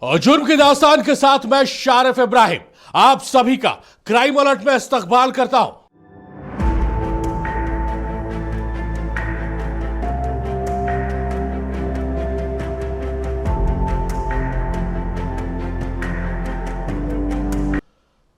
और जुर्म की दास्तान के साथ मैं शारिफ इब्राहिम आप सभी का क्राइम अलर्ट में इस्तकबाल करता हूं।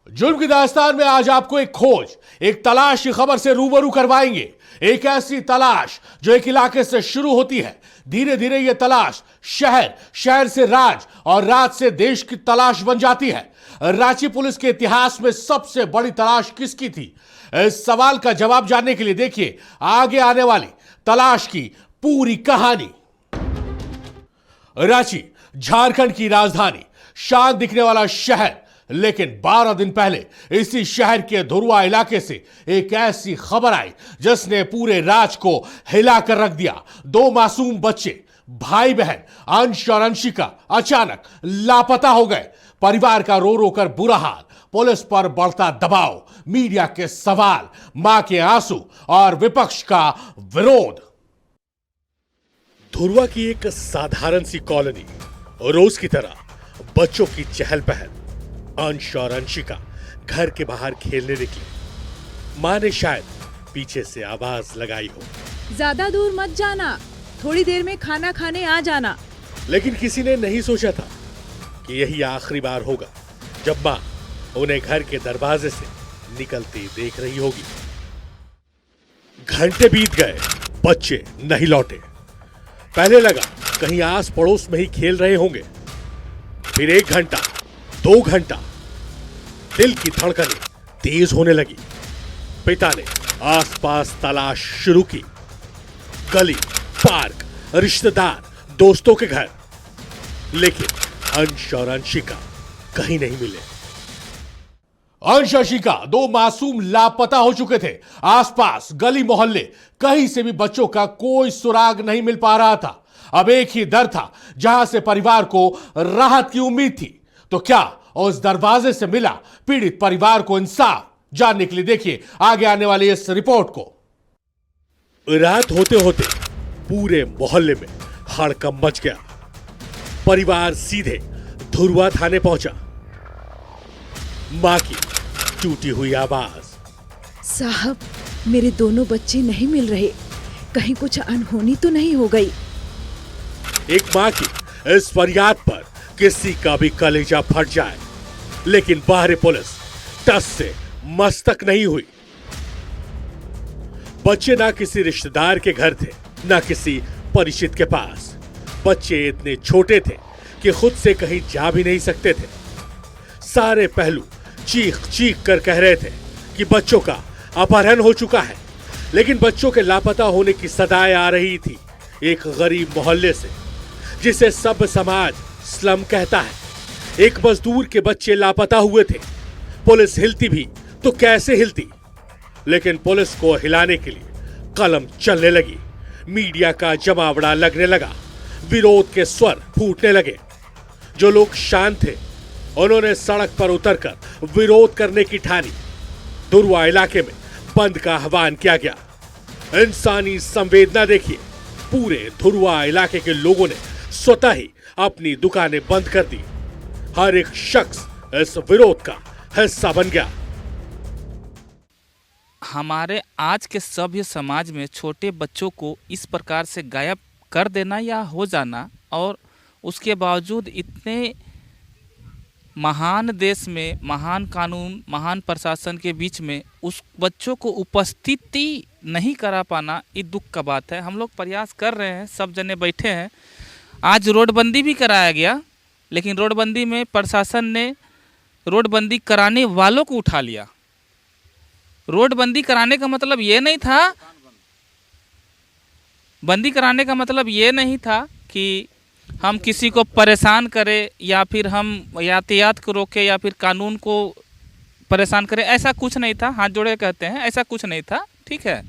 जुर्म की दास्तान में आज आपको एक खोज, एक तलाश की खबर से रूबरू करवाएंगे। एक ऐसी तलाश जो एक इलाके से शुरू होती है, धीरे धीरे यह तलाश शहर, शहर से राज और राज से देश की तलाश बन जाती है। रांची पुलिस के इतिहास में सबसे बड़ी तलाश किसकी थी? इस सवाल का जवाब जानने के लिए देखिए आगे आने वाली तलाश की पूरी कहानी। रांची झारखंड की राजधानी, शान दिखने वाला शहर, लेकिन 12 दिन पहले इसी शहर के धुरवा इलाके से एक ऐसी खबर आई जिसने पूरे राज्य को हिलाकर रख दिया। दो मासूम बच्चे, भाई बहन अंश और अंशिका अचानक लापता हो गए। परिवार का रो रो कर बुरा हाल, पुलिस पर बढ़ता दबाव, मीडिया के सवाल, मां के आंसू और विपक्ष का विरोध। धुरवा की एक साधारण सी कॉलोनी, रोज की तरह बच्चों की चहल पहल। अंश और अंशिका घर के बाहर खेलने निकले। मां ने शायद पीछे से आवाज लगाई हो, ज्यादा दूर मत जाना, थोड़ी देर में खाना खाने आ जाना। लेकिन किसी ने नहीं सोचा था कि यही आखिरी बार होगा जब मां उन्हें घर के दरवाजे से निकलती देख रही होगी। घंटे बीत गए, बच्चे नहीं लौटे। पहले लगा कहीं आस पड़ोस में ही खेल रहे होंगे। फिर 1 घंटा, 2 घंटा, दिल की धड़कनें तेज होने लगी। पिता ने आसपास तलाश शुरू की, गली, पार्क, रिश्तेदार, दोस्तों के घर, लेकिन अंश और अंशिका कहीं नहीं मिले। अंश अंशिका 2 मासूम लापता हो चुके थे। आसपास गली मोहल्ले कहीं से भी बच्चों का कोई सुराग नहीं मिल पा रहा था। अब एक ही डर था, जहां से परिवार को राहत की उम्मीद थी। तो क्या उस दरवाजे से मिला पीड़ित परिवार को इंसाफ? जानने के लिए देखिए आगे आने वाली इस रिपोर्ट को। रात होते होते पूरे मोहल्ले में हड़कंप मच गया। परिवार सीधे धुरवा थाने पहुंचा। मां की टूटी हुई आवाज, साहब, मेरे दोनों बच्चे नहीं मिल रहे, कहीं कुछ अनहोनी तो नहीं हो गई? एक मां की इस फरियाद पर किसी का भी कलेजा फट जाए, लेकिन बाहरी पुलिस टस से मस्तक नहीं हुई। बच्चे ना किसी रिश्तेदार के घर थे, ना किसी परिचित के पास। बच्चे इतने छोटे थे कि खुद से कहीं जा भी नहीं सकते थे। सारे पहलू चीख चीख कर कह रहे थे कि बच्चों का अपहरण हो चुका है। लेकिन बच्चों के लापता होने की सदाएं आ रही थी एक गरीब मोहल्ले से, जिसे सब समाज स्लम कहता है। एक मजदूर के बच्चे लापता हुए थे। पुलिस हिलती भी तो कैसे हिलती, लेकिन पुलिस को हिलाने के लिए कलम चलने लगी। मीडिया का जमावड़ा लगने लगा, विरोध के स्वर फूटने लगे। जो लोग शांत थे उन्होंने सड़क पर उतरकर विरोध करने की ठानी। धुरवा इलाके में बंद का आह्वान किया गया। इंसानी संवेदना देखिए, पूरे धुरवा इलाके के लोगों ने स्वतः ही अपनी दुकानें बंद कर दी। हर एक शख्स इस विरोध का हिस्सा बन गया। हमारे आज के सभ्य समाज में छोटे बच्चों को इस प्रकार से गायब कर देना या हो जाना, और उसके बावजूद इतने महान देश में महान कानून, महान प्रशासन के बीच में उस बच्चों को उपस्थिति नहीं करा पाना, ये दुख का बात है। हम लोग प्रयास कर रहे हैं, सब जने बैठे हैं। आज रोडबंदी भी कराया गया, लेकिन रोडबंदी में प्रशासन ने रोडबंदी कराने वालों को उठा लिया। रोडबंदी कराने का मतलब ये नहीं था, बंदी कराने का मतलब ये नहीं था कि हम किसी को परेशान करें या फिर हम यातायात को रोकें या फिर कानून को परेशान करें, ऐसा कुछ नहीं था। हाथ जोड़े कहते हैं, ऐसा कुछ नहीं था, ठीक है।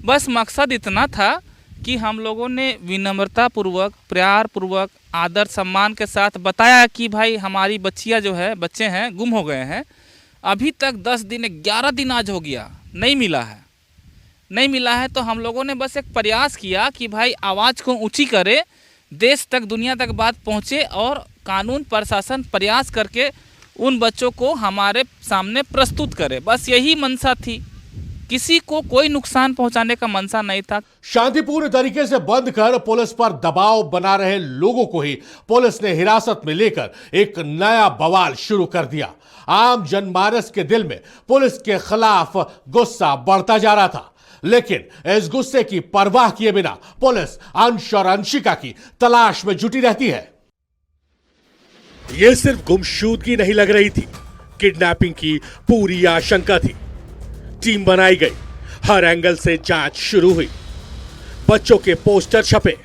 बस मकसद इतना था कि हम लोगों ने विनम्रता पूर्वक, प्यार पूर्वक, आदर सम्मान के साथ बताया कि भाई हमारी बच्चियां जो है, बच्चे हैं, गुम हो गए हैं। अभी तक 10 दिन 11 दिन आज हो गया, नहीं मिला है। तो हम लोगों ने बस एक प्रयास किया कि भाई आवाज़ को ऊंची करे, देश तक, दुनिया तक बात पहुंचे और कानून प्रशासन प्रयास करके उन बच्चों को हमारे सामने प्रस्तुत करे। बस यही मंशा थी, किसी को कोई नुकसान पहुंचाने का मंशा नहीं था। शांतिपूर्ण तरीके से बंद कर पुलिस पर दबाव बना रहे लोगों को ही पुलिस ने हिरासत में लेकर एक नया बवाल शुरू कर दिया। आम जनमानस के दिल में पुलिस के खिलाफ गुस्सा बढ़ता जा रहा था, लेकिन इस गुस्से की परवाह किए बिना पुलिस अंश और अंशिका की तलाश में जुटी रहती है। यह सिर्फ गुमशुदगी नहीं लग रही थी, किडनैपिंग की पूरी आशंका थी। टीम बनाई गई, हर एंगल से जांच शुरू हुई, बच्चों के पोस्टर छपे,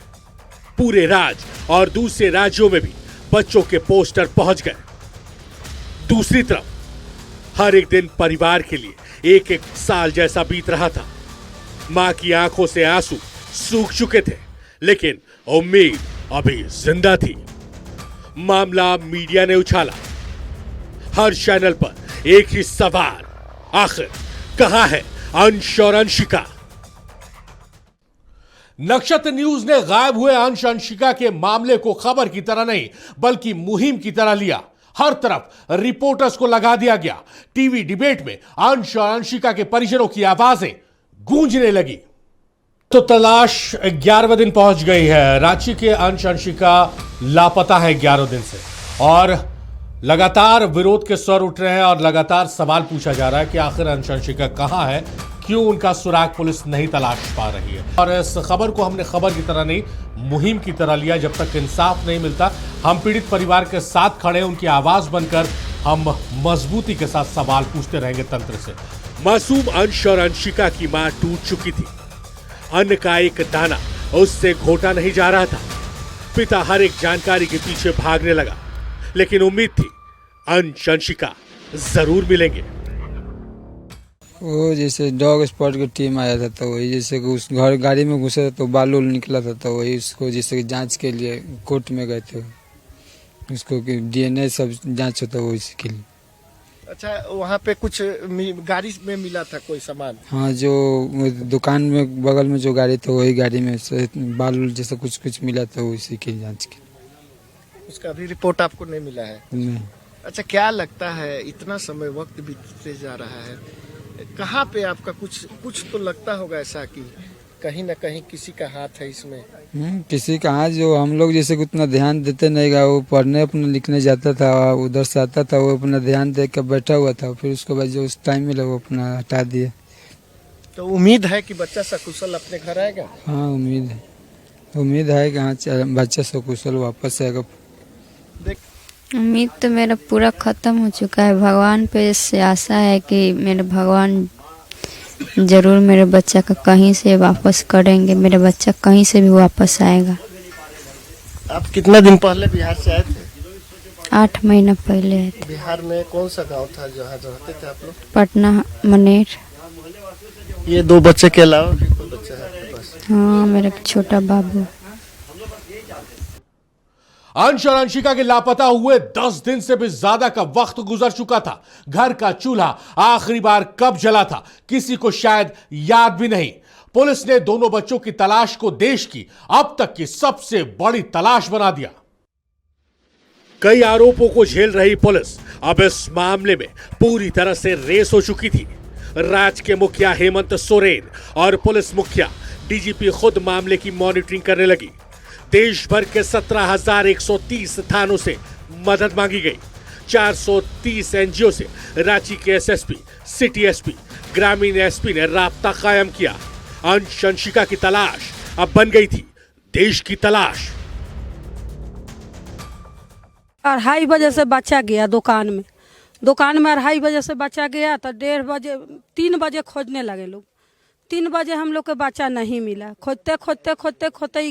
पूरे राज्य और दूसरे राज्यों में भी बच्चों के पोस्टर पहुंच गए। दूसरी तरफ हर एक दिन परिवार के लिए एक एक साल जैसा बीत रहा था। मां की आंखों से आंसू सूख चुके थे, लेकिन उम्मीद अभी जिंदा थी। मामला मीडिया ने उछाला, हर चैनल पर एक ही सवाल, आखिर कहां है अंश और अंशिका? नक्षत्र न्यूज ने गायब हुए अंश अंशिका के मामले को खबर की तरह नहीं बल्कि मुहिम की तरह लिया। हर तरफ रिपोर्टर्स को लगा दिया गया। टीवी डिबेट में अंश और अंशिका के परिजनों की आवाजें गूंजने लगी। तो तलाश 11वें दिन पहुंच गई है। रांची के अंश अंशिका लापता है 11 दिन से, और लगातार विरोध के स्वर उठ रहे हैं और लगातार सवाल पूछा जा रहा है कि आखिर अंश अंशिका कहां है, क्यों उनका सुराग पुलिस नहीं तलाश पा रही है। और इस खबर को हमने खबर की तरह नहीं, मुहिम की तरह लिया। जब तक इंसाफ नहीं मिलता, हम पीड़ित परिवार के साथ खड़े, उनकी आवाज बनकर हम मजबूती के साथ सवाल पूछते रहेंगे तंत्र से। मासूम अंश और अंशिका की मां टूट चुकी थी। अन्न का एक दाना उससे घोटा नहीं जा रहा था। पिता हर एक जानकारी के पीछे भागने लगा, लेकिन उम्मीद थी अंश अंशिका जरूर मिलेंगे। वो जैसे डॉग स्पॉट की टीम आया था, तो वही जैसे कि उस घर गाड़ी में घुसा था तो बालू निकला था, तो वही उसको जैसे कि जांच के लिए कोर्ट में गए थे, उसको कि डीएनए सब जांच होता वो इसके लिए। अच्छा, वहाँ पे कुछ गाड़ी में मिला था कोई सामान? हाँ, जो दुकान में बगल में जो गाड़ी था वही गाड़ी में बालू जैसा कुछ मिला था, वो इसी की जांच की। उसका अभी रिपोर्ट आपको नहीं मिला है? नहीं। अच्छा, क्या लगता है इतना समय वक्त बीतते जा रहा है, कहाँ पे आपका कुछ तो लगता होगा ऐसा कि कहीं ना कहीं किसी का हाथ है इसमें? किसी का हाथ, जो हम लोग जैसे कि उतना ध्यान देते नहीं गा, वो पढ़ने अपने लिखने जाता था, उधर से आता था, वो अपना ध्यान दे कर बैठा हुआ था, फिर उसके बाद जो उस टाइम मिला वो अपना हटा दिया। तो उम्मीद है कि बच्चा सकुशल अपने घर आएगा? हाँ, उम्मीद है कि हाँ बच्चा सकुशल वापस आएगा। उम्मीद तो मेरा पूरा ख़त्म हो चुका है। भगवान पे से आशा है कि मेरे भगवान ज़रूर मेरे बच्चा का कहीं से वापस करेंगे, मेरे बच्चा कहीं से भी वापस आएगा। आप कितना दिन पहले बिहार से आए थे? 8 महीना पहले आए थे। बिहार में कौन सा गांव था जहाँ रहते थे आप लोग? पटना मनेर। ये 2 बच्चे के अलावा भी कोई बच्चा है आपके पास? हाँ, मेरा छोटा बाबू। अंश और अंशिका के लापता हुए 10 दिन से भी ज्यादा का वक्त गुजर चुका था। घर का चूल्हा आखिरी बार कब जला था किसी को शायद याद भी नहीं। पुलिस ने दोनों बच्चों की तलाश को देश की अब तक की सबसे बड़ी तलाश बना दिया। कई आरोपों को झेल रही पुलिस अब इस मामले में पूरी तरह से रेस हो चुकी थी। राज्य के मुखिया हेमंत सोरेन और पुलिस मुखिया डीजीपी खुद मामले की मॉनिटरिंग करने लगी। देश भर के 17,130 थानों से मदद मांगी गई। 430 एनजीओ से रांची के एसएसपी, सिटी एसपी, ग्रामीण एसपी ने राब्ता कायम किया। अंश अंशिका की तलाश अब बन गई थी देश की तलाश। 2:30 बजे से बच्चा गया दुकान में 2:30 बजे से बच्चा गया तो 1:30 बजे 3 बजे खोजने लगे लोग। 3 बजे हम लोग के बच्चा नहीं मिला। खोजते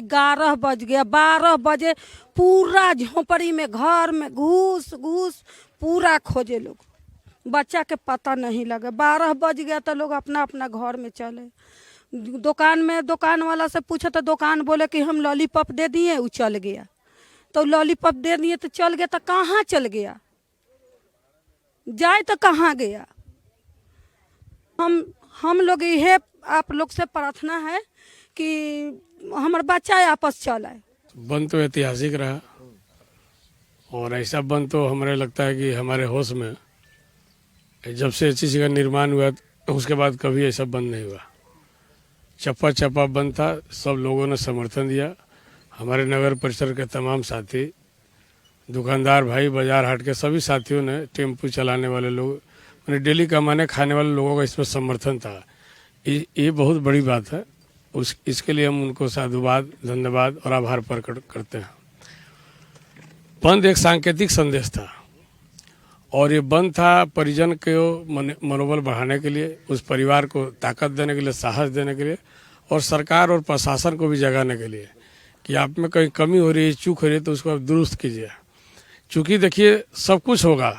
11 बज गया। 12 बजे पूरा झोपड़ी में घर में घुस पूरा खोजे लोग, बच्चा के पता नहीं लगा। 12 बज गया तो लोग अपना अपना घर में चले। दुकान वाला से पूछा तो दुकान बोले कि हम लॉलीपॉप दे दिए, वो चल गया। तो लॉलीपॉप दे दिए तो चल गया, तो कहाँ चल गया, जाए तो कहाँ गया। हम लोग यह आप लोग से प्रार्थना है कि हमारा बच्चा आपस चल आए। बंद तो ऐतिहासिक रहा और ऐसा बंद तो हमारे लगता है कि हमारे होश में जब से चीज़ का निर्माण हुआ उसके बाद कभी ऐसा बंद नहीं हुआ। चप्पा चप्पा बंद था, सब लोगों ने समर्थन दिया। हमारे नगर परिषद के तमाम साथी, दुकानदार भाई, बाजार हाट के सभी साथियों ने, टेम्पू चलाने वाले लोग, मैंने डेली कमाने खाने वाले लोगों का इसमें समर्थन था। ये बहुत बड़ी बात है। इसके लिए हम उनको साधुवाद, धन्यवाद और आभार प्रकट करते हैं। बंद एक सांकेतिक संदेश था और ये बंद था परिजन के मनोबल बढ़ाने के लिए, उस परिवार को ताकत देने के लिए, साहस देने के लिए, और सरकार और प्रशासन को भी जगाने के लिए कि आप में कहीं कमी हो रही है, चूक हो रही है तो उसको आप दुरुस्त कीजिए। चूँकि देखिए सब कुछ होगा,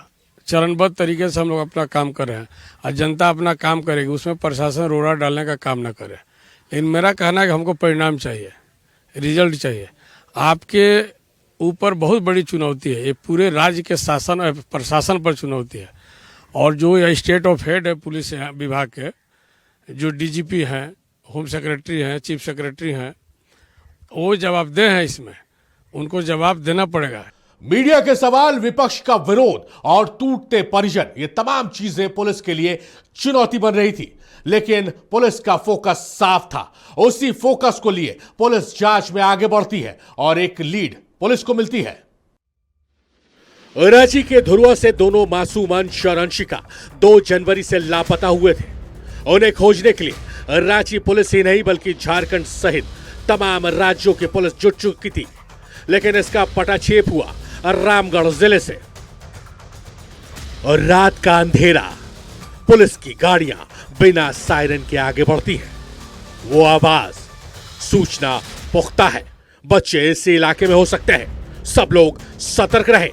चरणबद्ध तरीके से हम लोग अपना काम कर रहे हैं और जनता अपना काम करेगी, उसमें प्रशासन रोड़ा डालने का काम ना करे। लेकिन मेरा कहना है कि हमको परिणाम चाहिए, रिजल्ट चाहिए। आपके ऊपर बहुत बड़ी चुनौती है, ये पूरे राज्य के शासन और प्रशासन पर चुनौती है। और जो ये स्टेट ऑफ हेड है पुलिस विभाग के, जो डीजीपी हैं, होम सेक्रेटरी हैं, चीफ सेक्रेटरी हैं, वो जवाबदेह हैं, इसमें उनको जवाब देना पड़ेगा। मीडिया के सवाल, विपक्ष का विरोध और टूटते परिजन, ये तमाम चीजें पुलिस के लिए चुनौती बन रही थी। लेकिन पुलिस का फोकस साफ था। उसी फोकस को लिए पुलिस जांच में आगे बढ़ती है और एक लीड पुलिस को मिलती है। रांची के धुरुआ से दोनों मासूम अंश और अंशिका 2 जनवरी से लापता हुए थे। उन्हें खोजने के लिए रांची पुलिस ही नहीं बल्कि झारखंड सहित तमाम राज्यों की पुलिस जुट चुकी थी। लेकिन इसका पटाक्षेप हुआ रामगढ़ जिले से। और रात का अंधेरा, पुलिस की गाड़ियां बिना सायरन के आगे बढ़ती हैं। वो आवाज, सूचना पुख्ता है, बच्चे इस इलाके में हो सकते हैं, सब लोग सतर्क रहे।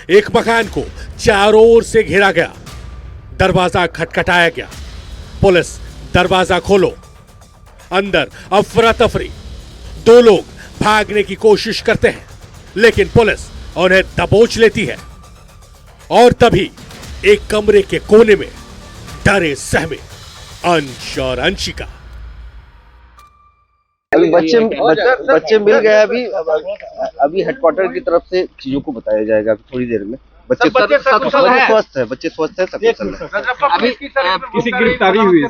एक मकान को चारों ओर से घेरा गया, दरवाजा खटखटाया गया। पुलिस, दरवाजा खोलो। अंदर अफरा तफरी, 2 लोग भागने की कोशिश करते हैं लेकिन पुलिस उन्हें दबोच लेती है। और तभी एक कमरे के कोने में डरे सहमे अंश और अंशिका। अभी बच्चे मिल गए। अभी हेडक्वार्टर की तरफ से चीजों को बताया जाएगा थोड़ी देर में। बच्चे स्वस्थ है, बच्चे स्वस्थ है, सब कुशल है। अभी किसी गिरफ्तारी हुई है?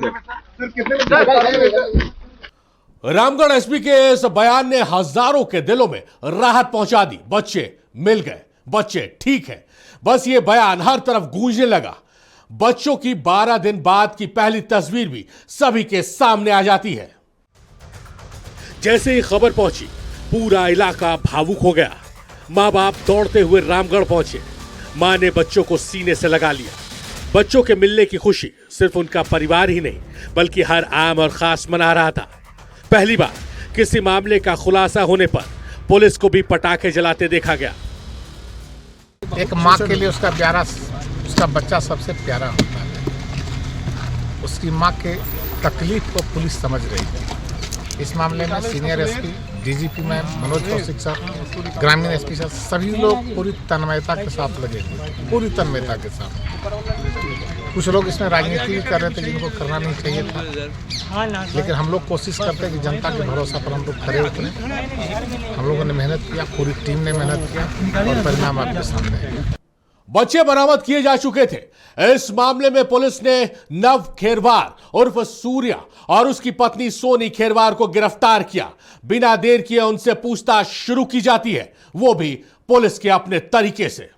रामगढ़ एसपी के इस बयान ने हजारों के दिलों में राहत पहुंचा दी। बच्चे मिल गए, बच्चे ठीक है। बस ये बयान हर तरफ गूंजने लगा। बच्चों की 12 दिन बाद की पहली तस्वीर भी सभी के सामने आ जाती है। जैसे ही खबर पहुंची, पूरा इलाका भावुक हो गया। मां बाप दौड़ते हुए रामगढ़ पहुंचे। मां ने बच्चों को सीने से लगा लिया। बच्चों के मिलने की खुशी सिर्फ उनका परिवार ही नहीं बल्कि हर आम और खास मना रहा था। पहली बार किसी मामले का खुलासा होने पर पुलिस को भी पटाखे जलाते देखा गया। एक माँ के लिए उसका बच्चा सबसे प्यारा होता है। उसकी माँ के तकलीफ को पुलिस समझ रही है। इस मामले में senior SP, DGP ma'am, Manoj Kaushik साहब, ग्रामीण एसपी साहब, सभी लोग पूरी तन्मयता के साथ लगे थे, पूरी तन्मयता के साथ। कुछ लोग इसमें राजनीति भी कर रहे थे जिनको करना नहीं चाहिए था, लेकिन हम लोग कोशिश करते हैं कि जनता के भरोसा पर हम लोग खड़े उतरे। हम लोगों ने मेहनत किया, पूरी टीम ने मेहनत किया और परिणाम आपके सामने है। बच्चे बरामद किए जा चुके थे। इस मामले में पुलिस ने नव खेरवार उर्फ सूर्या और उसकी पत्नी सोनी खेरवार को गिरफ्तार किया। बिना देर किए उनसे पूछताछ शुरू की जाती है, वो भी पुलिस के अपने तरीके से।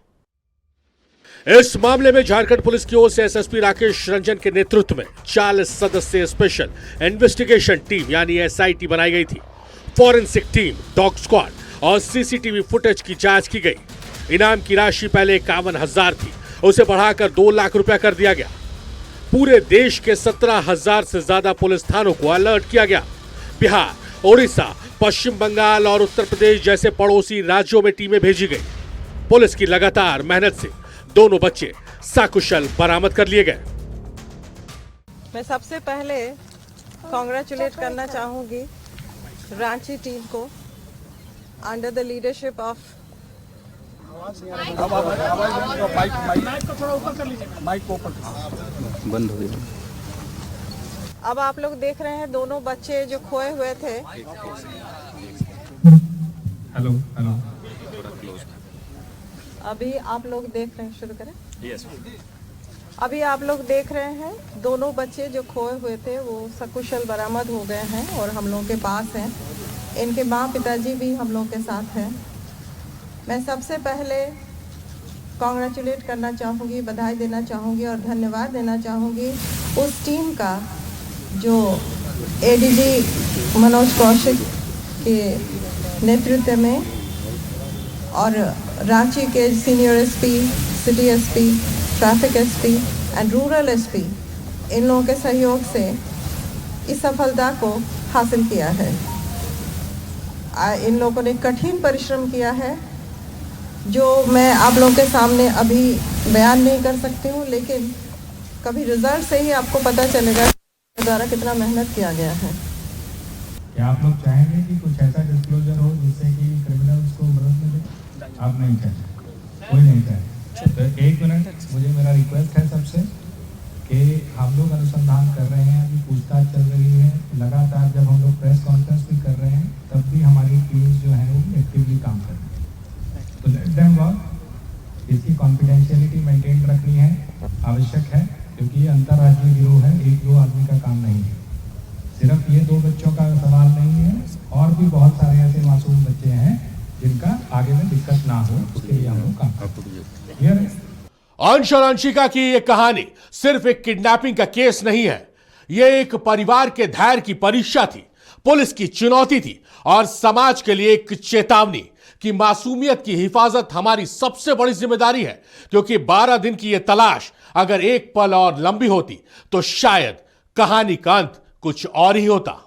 इस मामले में झारखंड पुलिस की ओर से एसएसपी राकेश रंजन के नेतृत्व में 40 सदस्यीय स्पेशल इन्वेस्टिगेशन टीम यानी एसआईटी बनाई गई थी। फॉरेंसिक टीम, डॉग स्क्वाड और सीसीटीवी फुटेज की जांच की गई। इनाम की राशि पहले 51,000 थी, उसे बढ़ाकर 2 लाख रुपया कर दिया गया। पूरे देश के 17,000 से ज्यादा पुलिस थानों को अलर्ट किया गया। बिहार, ओडिशा, पश्चिम बंगाल और उत्तर प्रदेश जैसे पड़ोसी राज्यों में टीमें भेजी गई। पुलिस की लगातार मेहनत से दोनों बच्चे सकुशल बरामद कर लिए गए। मैं सबसे पहले कांग्रेचुलेट करना चाहूंगी रांची टीम को अंडर द लीडरशिप ऑफ बंद हो गया। अब आप लोग देख रहे हैं दोनों बच्चे जो खोए हुए थे। हेलो अभी आप लोग देख रहे हैं, शुरू करें? अभी आप लोग देख रहे हैं दोनों बच्चे जो खोए हुए थे वो सकुशल बरामद हो गए हैं और हम लोगों के पास हैं। इनके माँ पिताजी भी हम लोग के साथ हैं। मैं सबसे पहले कॉन्ग्रेचुलेट करना चाहूँगी, बधाई देना चाहूँगी और धन्यवाद देना चाहूँगी उस टीम का जो एडीजी मनोज कौशिक के नेतृत्व में और रांची के senior SP, city SP, traffic SP and rural SP, इन लोगों के सहयोग से इस सफलता को हासिल किया है। इन लोगों ने कठिन परिश्रम किया है जो मैं आप लोगों के सामने अभी बयान नहीं कर सकती हूँ, लेकिन कभी रिजल्ट से ही आपको पता चलेगा द्वारा कितना मेहनत किया गया है। क्या आप लोग चाहेंगे कि कुछ ऐसा डिस्क्लोजर हो जिससे कि क्रिमिनल्स को मदद मिले? आप नहीं चाहेंगे, कोई नहीं चाहे तो 1 मिनट मुझे मेरा रिक्वेस्ट है सबसे कि हम लोग अनुसंधान कर रहे हैं, अभी पूछताछ चल रही है लगातार। जब हम लोग प्रेस कॉन्फ्रेंस भी कर रहे हैं तब भी हमारी टीम्स जो है वो एक्टिवली काम कर रही है। तो लेट देम वर्क। इसकी कॉन्फिडेंशियलिटी मेंटेन रखनी है, आवश्यक है, क्योंकि ये अंतर्राज्यीय गिरोह है, 1-2 आदमी का काम नहीं है। सिर्फ ये 2 बच्चों का सवाल नहीं है, और भी बहुत सारे ऐसे मासूम बच्चे हैं जिनका आगे में दिक्कत ना हो, उसके लिए हम लोग काम करते हैं। अंश और अंशिका की यह कहानी सिर्फ एक किडनैपिंग का केस नहीं है, यह एक परिवार के धैर्य की परीक्षा थी, पुलिस की चुनौती थी और समाज के लिए एक चेतावनी कि मासूमियत की हिफाजत हमारी सबसे बड़ी जिम्मेदारी है। क्योंकि 12 दिन की यह तलाश अगर एक पल और लंबी होती तो शायद कहानी का अंत कुछ और ही होता।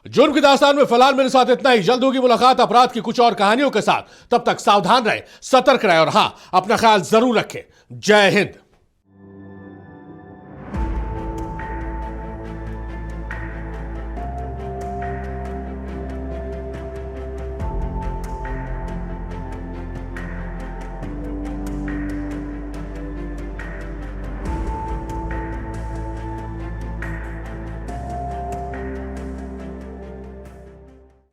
जुर्म की दास्तान में फिलहाल मेरे साथ इतना ही। जल्द होगी मुलाकात अपराध की कुछ और कहानियों के साथ। तब तक सावधान रहे, सतर्क रहे और हां, अपना ख्याल जरूर रखें। जय हिंद।